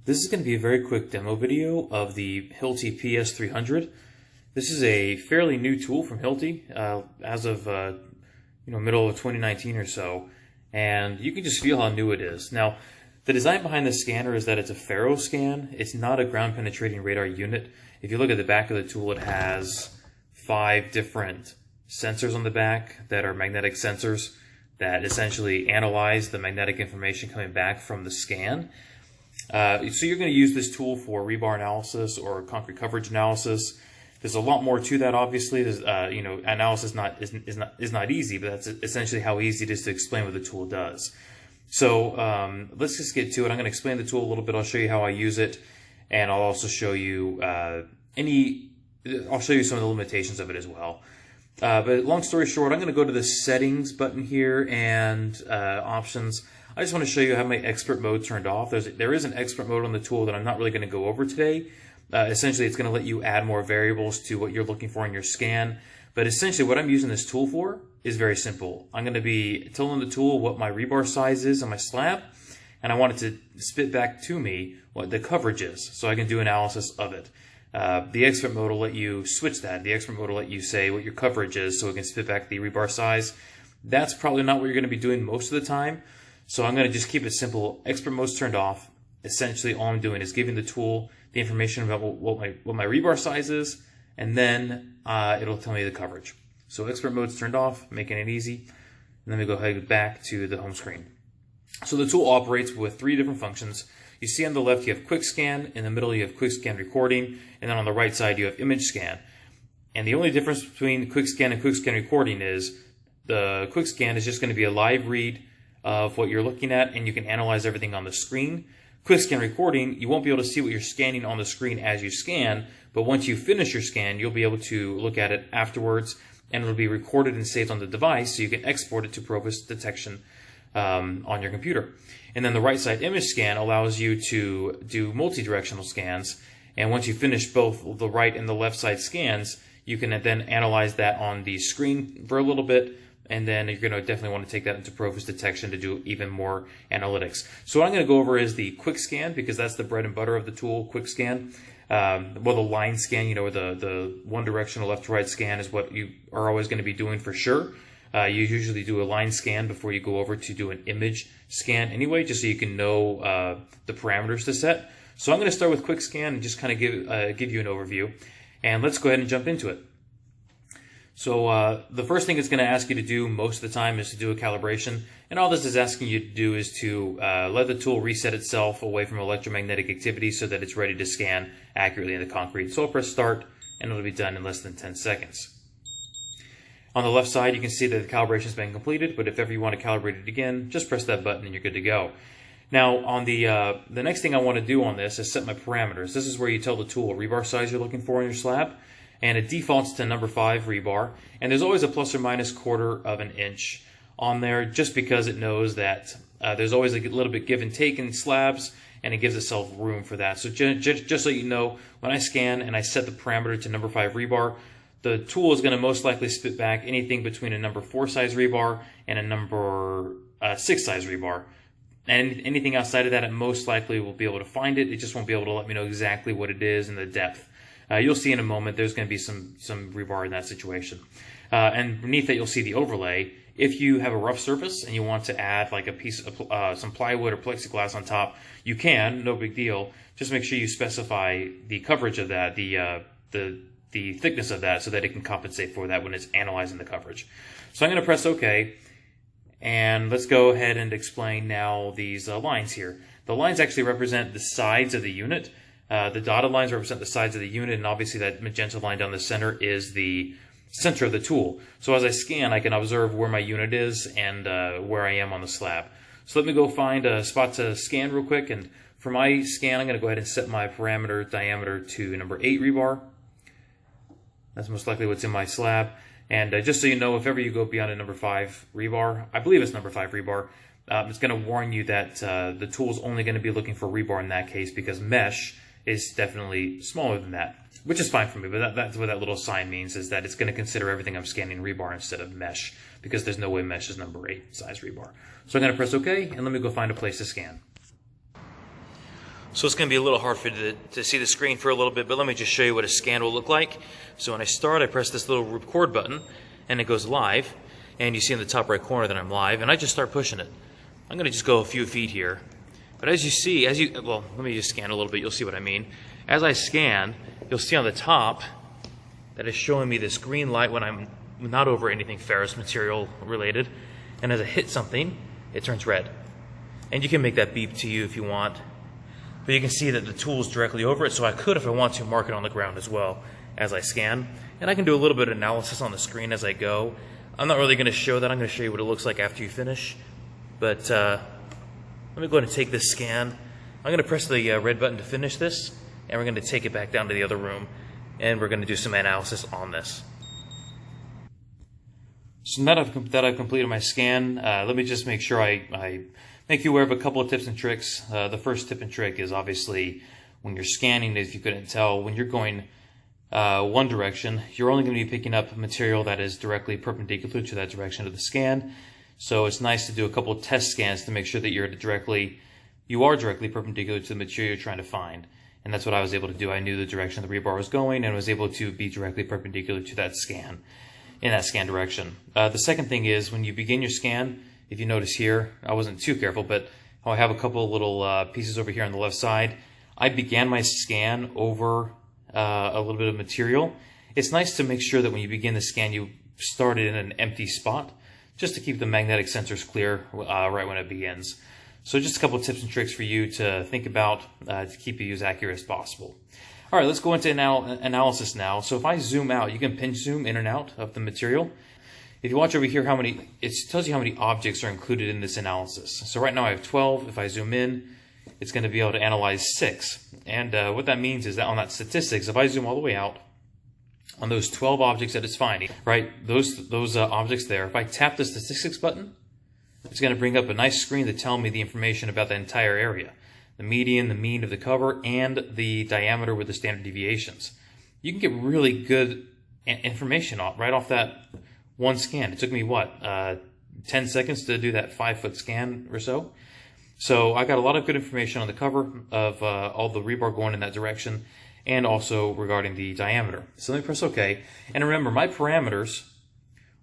This is going to be a very quick demo video of the Hilti PS300. This is a fairly new tool from Hilti as of middle of 2019 or so, and you can just feel how new it is. Now, the design behind this scanner is that it's a Ferroscan. It's not a ground penetrating radar unit. If you look at the back of the tool, it has 5 different sensors on the back that are magnetic sensors that essentially analyze the magnetic information coming back from the scan. So you're going to use this tool for rebar analysis or concrete coverage analysis. There's a lot more to that, obviously. There's, analysis is not easy, but that's essentially how easy it is to explain what the tool does. So let's just get to it. I'm going to explain the tool a little bit. I'll show you how I use it, and I'll also show you I'll show you some of the limitations of it as well. But long story short, I'm going to go to the settings button here and options. I just want to show you how my expert mode turned off. There is an expert mode on the tool that I'm not really going to go over today. Essentially, it's going to let you add more variables to what you're looking for in your scan. But essentially, what I'm using this tool for is very simple. I'm going to be telling the tool what my rebar size is on my slab, and I want it to spit back to me what the coverage is, so I can do analysis of it. The expert mode will let you switch that. The expert mode will let you say what your coverage is, so it can spit back the rebar size. That's probably not what you're going to be doing most of the time. So I'm going to just keep it simple. Expert mode's turned off. Essentially, all I'm doing is giving the tool the information about what my rebar size is, and then it'll tell me the coverage. So expert mode's turned off, making it easy. And then we go ahead back to the home screen. So the tool operates with 3 different functions. You see on the left you have quick scan, in the middle you have quick scan recording, and then on the right side you have image scan. And the only difference between quick scan and quick scan recording is the quick scan is just going to be a live read of what you're looking at, and you can analyze everything on the screen. Quick scan recording, you won't be able to see what you're scanning on the screen as you scan, but once you finish your scan, you'll be able to look at it afterwards, and it'll be recorded and saved on the device, so you can export it to Provis detection on your computer. And then the right side image scan allows you to do multi-directional scans, and once you finish both the right and the left side scans, you can then analyze that on the screen for a little bit, and then you're going to definitely want to take that into Provis detection to do even more analytics. So what I'm going to go over is the quick scan, because that's the bread and butter of the tool, quick scan. The line scan, the one directional left to right scan is what you are always going to be doing for sure. You usually do a line scan before you go over to do an image scan anyway, just so you can know the parameters to set. So I'm going to start with quick scan and just kind of give you an overview. And let's go ahead and jump into it. So the first thing it's going to ask you to do most of the time is to do a calibration. And all this is asking you to do is to let the tool reset itself away from electromagnetic activity so that it's ready to scan accurately in the concrete. So I'll press start, and it'll be done in less than 10 seconds. On the left side, you can see that the calibration has been completed, but if ever you want to calibrate it again, just press that button and you're good to go. Now, on the next thing I want to do on this is set my parameters. This is where you tell the tool what rebar size you're looking for in your slab, and it defaults to number 5 rebar, and there's always a plus or minus 1/4 of an inch on there, just because it knows that there's always a little bit give and take in slabs, and it gives itself room for that. So just so you know, when I scan and I set the parameter to number 5 rebar, the tool is going to most likely spit back anything between a number 4 size rebar and a number 6 size rebar. And anything outside of that, it most likely will be able to find it. It just won't be able to let me know exactly what it is and the depth. You'll see in a moment there's going to be some rebar in that situation. And beneath that, you'll see the overlay. If you have a rough surface and you want to add like a piece of some plywood or plexiglass on top, you can, no big deal. Just make sure you specify the coverage of that, the thickness of that, so that it can compensate for that when it's analyzing the coverage. So I'm going to press OK, and let's go ahead and explain now these lines here. The lines actually represent the sides of the unit. The dotted lines represent the sides of the unit, and obviously that magenta line down the center is the center of the tool. So as I scan, I can observe where my unit is and where I am on the slab. So let me go find a spot to scan real quick, and for my scan, I'm going to go ahead and set my parameter diameter to number 8 rebar. That's most likely what's in my slab. And just so you know, if ever you go beyond a number 5 rebar, I believe it's number 5 rebar, it's going to warn you that the tool's only going to be looking for rebar in that case, because mesh is definitely smaller than that, which is fine for me, but that's what that little sign means, is that it's going to consider everything I'm scanning rebar instead of mesh, because there's no way mesh is number 8 size rebar. So I'm going to press OK, and let me go find a place to scan. So it's going to be a little hard for you to see the screen for a little bit, but let me just show you what a scan will look like. So when I start, I press this little record button, and it goes live. And you see in the top right corner that I'm live, and I just start pushing it. I'm going to just go a few feet here. But as you see, well, let me just scan a little bit, you'll see what I mean. As I scan, you'll see on the top that it's showing me this green light when I'm not over anything ferrous material related. And as I hit something, it turns red. And you can make that beep to you if you want. But you can see that the tool is directly over it, so I could, if I want to, mark it on the ground as well as I scan. And I can do a little bit of analysis on the screen as I go. I'm not really going to show that. I'm going to show you what it looks like after you finish. But let me go ahead and take this scan. I'm going to press the red button to finish this, and we're going to take it back down to the other room, and we're going to do some analysis on this. So now that I've completed my scan, let me just make sure I make you aware of a couple of tips and tricks. The first tip and trick is obviously when you're scanning, if you couldn't tell, when you're going one direction, you're only going to be picking up material that is directly perpendicular to that direction of the scan. So it's nice to do a couple of test scans to make sure that you are directly perpendicular to the material you're trying to find. And that's what I was able to do. I knew the direction the rebar was going and was able to be directly perpendicular to that scan, in that scan direction. The second thing is when you begin your scan, if you notice here, I wasn't too careful, but I have a couple of little pieces over here on the left side. I began my scan over a little bit of material. It's nice to make sure that when you begin the scan, you start it in an empty spot, just to keep the magnetic sensors clear right when it begins. So just a couple of tips and tricks for you to think about to keep you as accurate as possible. All right, let's go into analysis now. So if I zoom out, you can pinch zoom in and out of the material. If you watch over here, it tells you how many objects are included in this analysis. So right now I have 12. If I zoom in, it's going to be able to analyze 6. And what that means is that on that statistics, if I zoom all the way out, on those 12 objects that it's finding, right, those objects there, if I tap the statistics button, it's going to bring up a nice screen to tell me the information about the entire area. The median, the mean of the cover, and the diameter with the standard deviations. You can get really good information right off that one scan. It took me, 10 seconds to do that 5-foot scan or so. So I got a lot of good information on the cover of all the rebar going in that direction, and also regarding the diameter. So let me press OK. And remember, my parameters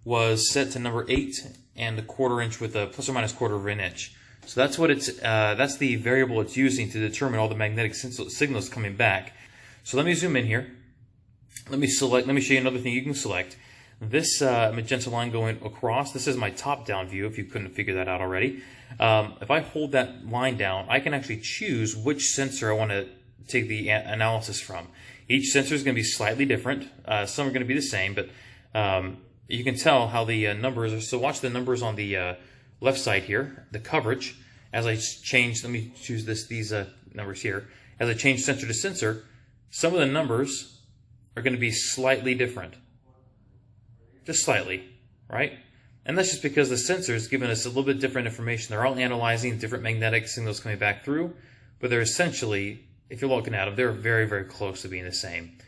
was set to number 8¼ inch with a plus or minus quarter of an inch. So that's what that's the variable it's using to determine all the magnetic signals coming back. So let me zoom in here. Let me show you another thing you can select. This magenta line going across, this is my top-down view, if you couldn't figure that out already. If I hold that line down, I can actually choose which sensor I want to take the analysis from. Each sensor is going to be slightly different. Some are going to be the same, but you can tell how the numbers are. So watch the numbers on the left side here, the coverage. As I change, let me choose these numbers here. As I change sensor to sensor, some of the numbers are going to be slightly different. Just slightly, right? And that's just because the sensor is giving us a little bit different information. They're all analyzing different magnetic signals coming back through, but they're essentially, if you're looking at them, they're very, very close to being the same.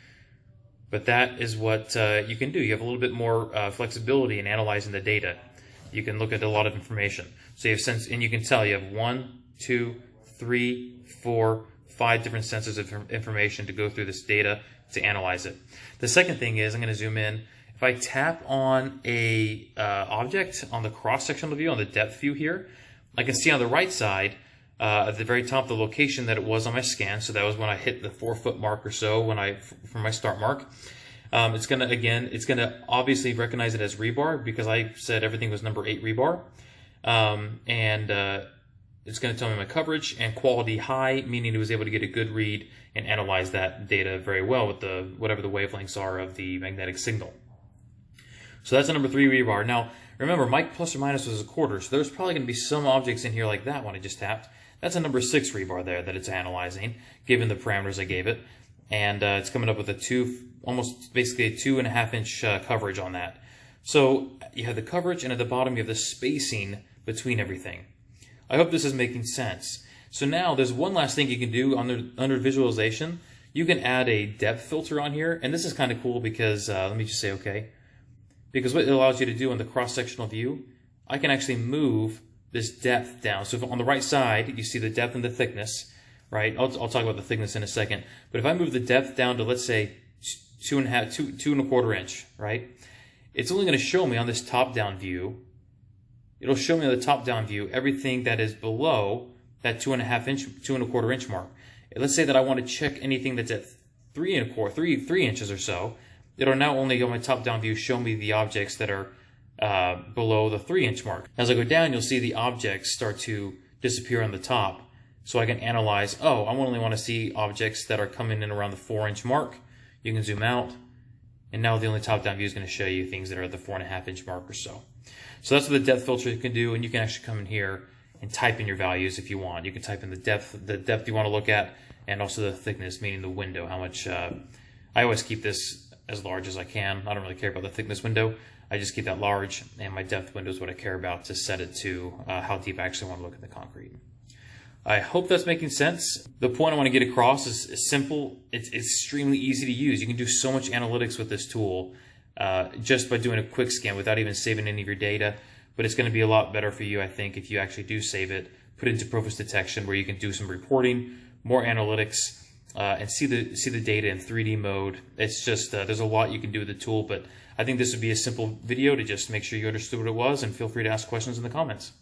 But that is what you can do. You have a little bit more flexibility in analyzing the data. You can look at a lot of information. So you have and you can tell you have 1, 2, 3, 4, 5 different sensors of information to go through this data to analyze it. The second thing is, I'm going to zoom in. If I tap on a object on the cross-sectional view, on the depth view here, I can see on the right side, at the very top, the location that it was on my scan. So that was when I hit the 4-foot mark or so from my start mark. It's gonna obviously recognize it as rebar because I said everything was number 8 rebar. It's gonna tell me my coverage and quality high, meaning it was able to get a good read and analyze that data very well with whatever the wavelengths are of the magnetic signal. So that's a number 3 rebar. Now, remember, my plus or minus was 1/4, so there's probably going to be some objects in here like that one I just tapped. That's a number 6 rebar there that it's analyzing, given the parameters I gave it. And it's coming up with almost basically a 2.5 inch coverage on that. So you have the coverage, and at the bottom you have the spacing between everything. I hope this is making sense. So now there's one last thing you can do under visualization. You can add a depth filter on here, and this is kind of cool because, let me just say okay. Because what it allows you to do in the cross-sectional view, I can actually move this depth down. So if on the right side, you see the depth and the thickness, right? I'll talk about the thickness in a second. But if I move the depth down to, let's say, 2.25 inch, right? It's only going to show me on this top-down view. It'll show me on the top-down view everything that is below that 2.25 inch mark. Let's say that I want to check anything that's at 3 inches or so. It'll now only on my top-down view show me the objects that are below the 3-inch mark. As I go down, you'll see the objects start to disappear on the top. So I can analyze, I only want to see objects that are coming in around the 4-inch mark. You can zoom out, and now the only top-down view is going to show you things that are at the 4.5-inch mark or so. So that's what the depth filter can do, and you can actually come in here and type in your values if you want. You can type in the depth you want to look at, and also the thickness, meaning the window, how much. I always keep this as large as I can. I don't really care about the thickness window. I just keep that large, and my depth window is what I care about to set it to how deep I actually want to look at the concrete. I hope that's making sense. The point I want to get across is simple. It's extremely easy to use. You can do so much analytics with this tool just by doing a quick scan without even saving any of your data. But it's going to be a lot better for you, I think, if you actually do save it, put it into Profus Detection where you can do some reporting, more analytics, and see the data in 3D mode. It's just, there's a lot you can do with the tool, but I think this would be a simple video to just make sure you understood what it was, and feel free to ask questions in the comments.